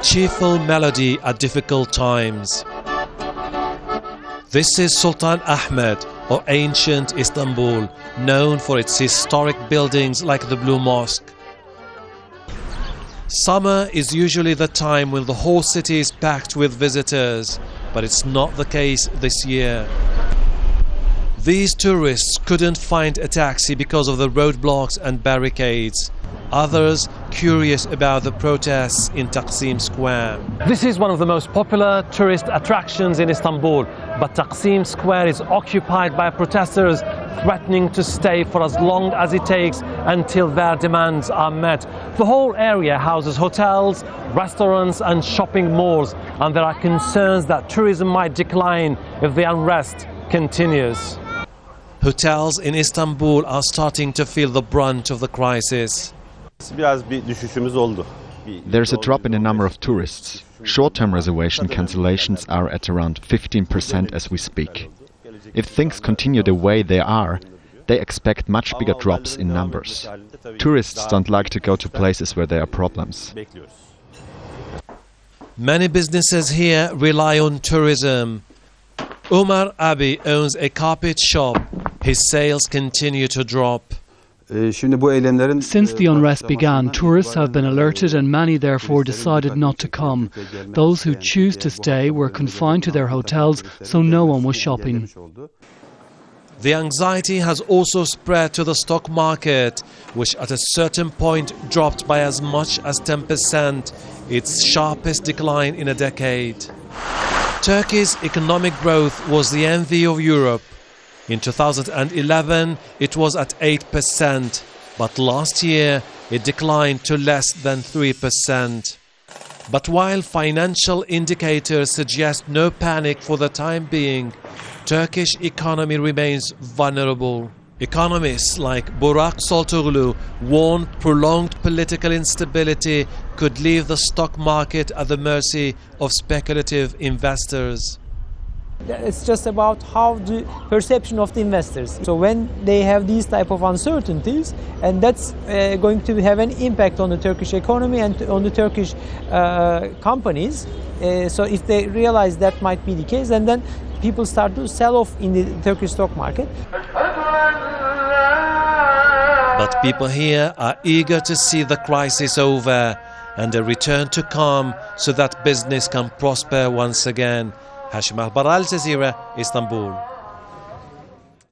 cheerful melody at difficult times. This is Sultan Ahmed, or ancient Istanbul, known for its historic buildings like the Blue Mosque. Summer is usually the time when the whole city is packed with visitors, but it's not the case this year. These tourists couldn't find a taxi because of the roadblocks and barricades. Others curious about the protests in Taksim Square. This is one of the most popular tourist attractions in Istanbul, but Taksim Square is occupied by protesters threatening to stay for as long as it takes until their demands are met. The whole area houses hotels, restaurants and shopping malls, and there are concerns that tourism might decline if the unrest continues. Hotels in Istanbul are starting to feel the brunt of the crisis. There's a drop in the number of tourists. Short-term reservation cancellations are at around 15% as we speak. If things continue the way they are, they expect much bigger drops in numbers. Tourists don't like to go to places where there are problems. Many businesses here rely on tourism. Umar Abi owns a carpet shop. His sales continue to drop. Since the unrest began, tourists have been alerted and many therefore decided not to come. Those who choose to stay were confined to their hotels, so no one was shopping. The anxiety has also spread to the stock market, which at a certain point dropped by as much as 10%, its sharpest decline in a decade. Turkey's economic growth was the envy of Europe. In 2011, it was at 8%, but last year it declined to less than 3%. But while financial indicators suggest no panic for the time being, Turkish economy remains vulnerable. Economists like Burak Soltoglu warn prolonged political instability could leave the stock market at the mercy of speculative investors. It's just about how the perception of the investors. So when they have these type of uncertainties, and that's going to have an impact on the Turkish economy and on the Turkish companies. So if they realize that might be the case, and then people start to sell off in the Turkish stock market. But people here are eager to see the crisis over and a return to calm so that business can prosper once again. Hashem Ahelbarra, Jazeera, Istanbul.